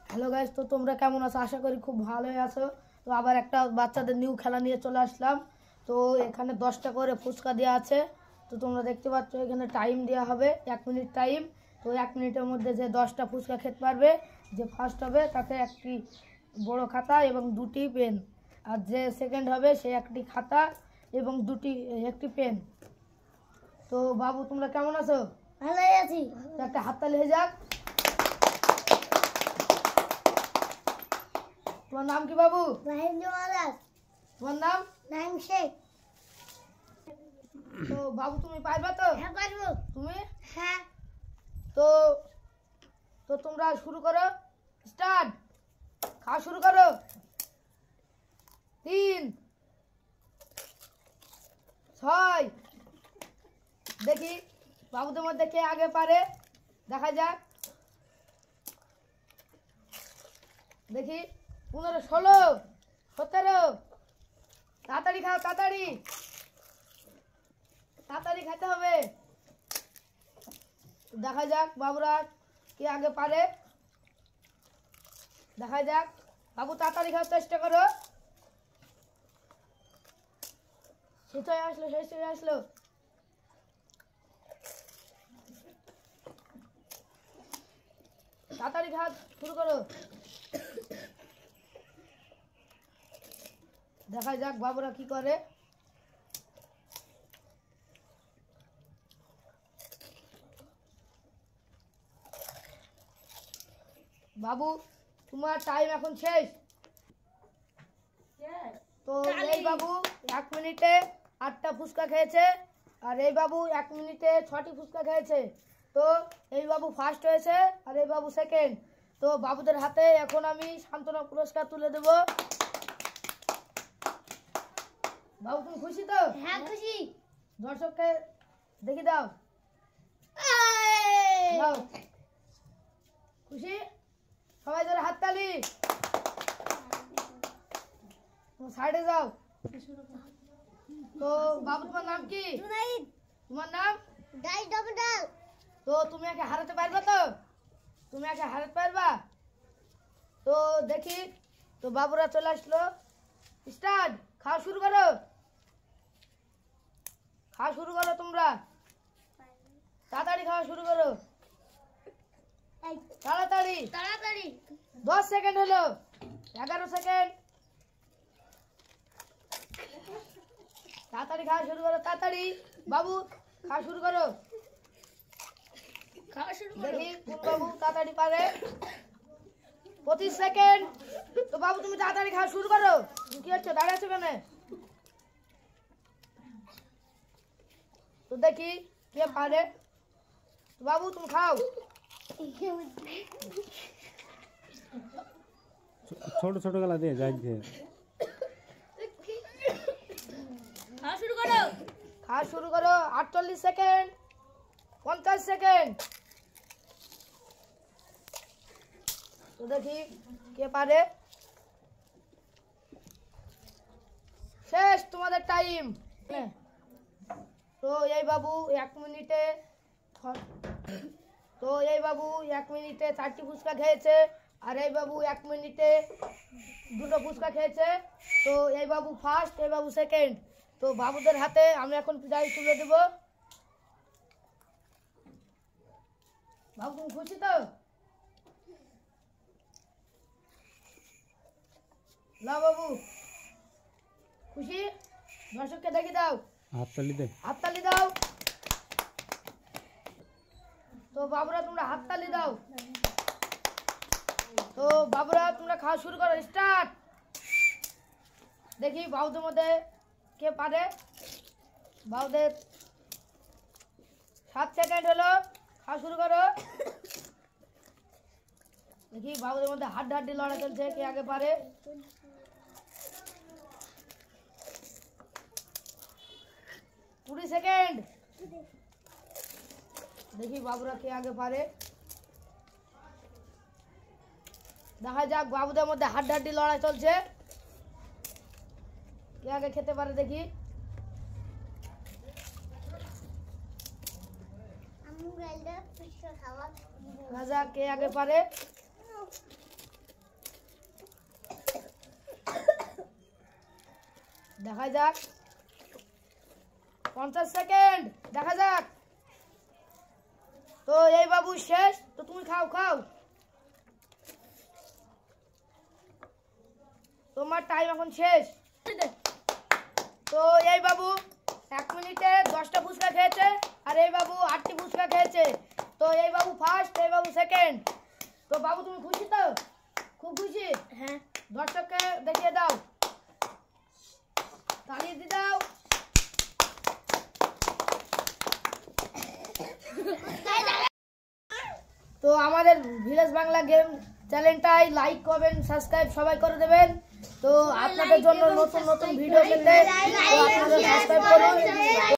Hello guys, তো তোমরা কেমন আছো? আশা করি খুব ভালোই আছো। তো আবার একটা বাচ্চাদের নিউ খেলা নিয়ে চলে আসলাম। তো এখানে 10টা করে ফুচকা দেওয়া আছে। তো তোমরা দেখতে পাচ্ছ এখানে টাইম দেওয়া হবে 1 মিনিট টাইম। তো 1 মিনিটের মধ্যে যে 10টা ফুচকা খেতে পারবে, যে ফার্স্ট হবে তাতে একটি বড় খাতা এবং 2টি পেন, আর যে সেকেন্ড হবে সে একটি খাতা এবং একটি পেন। তো বাবু তোমরা কেমন আছো? ভালোই আছি। একটা হাততালি হয়ে যাক। তোমার নাম কি বাবু? নাইম জওয়ারাস। তোমার নাম? নাইম শেখ। তো বাবু তুমি পারবা তো? হ্যাঁ পারবো। তুমি? হ্যাঁ। তো তো তোমরা শুরু করো, স্টার্ট। খাওয়া শুরু করো। 3 6 দেখি বাবুদের মধ্যে কে আগে পারে, দেখা যাক। দেখি 15 16 17। তাড়াতাড়ি খাও, তাড়াতাড়ি তাড়াতাড়ি খেতে হবে। দেখা যাক বাবুরা কে আগে পারে, দেখা যাক। বাবু তাড়াতাড়ি খাওয়ার চেষ্টা করো। শেষ হয়ে আসলো। তাড়াতাড়ি খাওয়া শুরু করো। দেখা যাক বাবুরা কি করে। বাবু তোমার টাইম এখন শেষ। তো এই বাবু 1 মিনিটে 8টা ফুচকা খেয়েছে, আর এই বাবু 1 মিনিটে 6টি ফুচকা খেয়েছে। তো এই বাবু ফার্স্ট হয়েছে আর এই বাবু সেকেন্ড। তো বাবুদের হাতে এখন আমি সান্ত্বনা পুরস্কার তুলে দেব। বাবু তুমি খুশি তো? হ্যাঁ খুশি। দর্শককে দেখি দাও। দাও। খুশি? সবাই ধরে হাততালি। সাইডে যাও। তো বাবু তোমার নাম কি? জুনাইদ। তোমার নাম? Die double. তো তুমি একে হারাতে পারবে তো? তুমি একে হারাতে পারবা তো? দেখি। তো বাবুরা চলে আসলো, স্টার্ট। খাওয়া শুরু করো। খাওয়া শুরু করো তোমরা, তাড়াতাড়ি খাওয়া শুরু করো, তাড়াতাড়ি। তাড়াতাড়ি। 10 সেকেন্ড হলো, 11 সেকেন্ড। তাড়াতাড়ি খাওয়া শুরু করো, তাড়াতাড়ি। বাবু খাওয়া শুরু করো। খাওয়া শুরু করো। দেখি কোন বাবু তাড়াতাড়ি পারে। 25 সেকেন্ড। তো বাবু তুমি তাড়াতাড়ি খাওয়া শুরু করো। তুমি কি হচ্ছে, দাঁড়িয়ে আছো কেন? তো দেখি কে পারে। তো বাবু তুমি খাও। ছোট ছোট গলা দিয়ে যাই দিয়ে খাওয়া শুরু করো। খাওয়া শুরু করো। 48 সেকেন্ড, 50 সেকেন্ড। তো দেখি কে পারে। শেষ তোমাদের টাইম। তো এই বাবু 1 মিনিটে 4টি ফুচকা খেয়েছে, আর এই বাবু 1 মিনিটে 2টো ফুচকা খেয়েছে। তো এই বাবু ফার্স্ট, এই বাবু সেকেন্ড। তো বাবুদের হাতে আমি এখন প্রাইজ তুলে দেব। বাবু তুমি খুশি তো? না বাবু খুশি? দর্শককে দেখি দাও, হাততালি দে। হাততালি দাও। তো বাবুরা তোমরা হাততালি দাও। তো বাবুরা তোমরা খাওয়া শুরু করো, স্টার্ট। দেখি বাবুদের মধ্যে কে পারে। বাবুদের 7 সেকেন্ড হলো, খাওয়া শুরু করো। দেখি বাবুদের মধ্যে হাড্ডাহাড্ডি লড়াই চলছে, কে আগে পারে। 20 সেকেন্ড। দেখি বাবুরা কে আগে পারে, দেখা যাক। বাবুদের মধ্যে হাড্ডাহাড্ডি লড়াই চলছে, কে আগে খেতে পারে দেখি। দেখা যাক কে আগে পারে। দেখা যাক 50 সেকেন্ড দেখা যাক। তো এই বাবু শেষ, তো তুমি খাও খাও, তোমার টাইম এখন শেষ। তো এই বাবু 1 মিনিটে 10টা ফুচকা খেয়েছে, আর এই বাবু 8টি ফুচকা খেয়েছে। তো এই বাবু ফার্স্ট, এই বাবু সেকেন্ড। তো বাবু তুমি খুশি তো? খুব খুশি? হ্যাঁ। দর্শককে দেখিয়ে দাও, তালিয়ে দিয়ে দাও। তো আমাদের ভিলেজ বাংলা গেম চ্যানেলটাই লাইক কমেন্ট সাবস্ক্রাইব সবাই করে দেবেন। তো আপনাদের জন্য নতুন নতুন ভিডিও পেতে তো আপনারা সাবস্ক্রাইব করুন।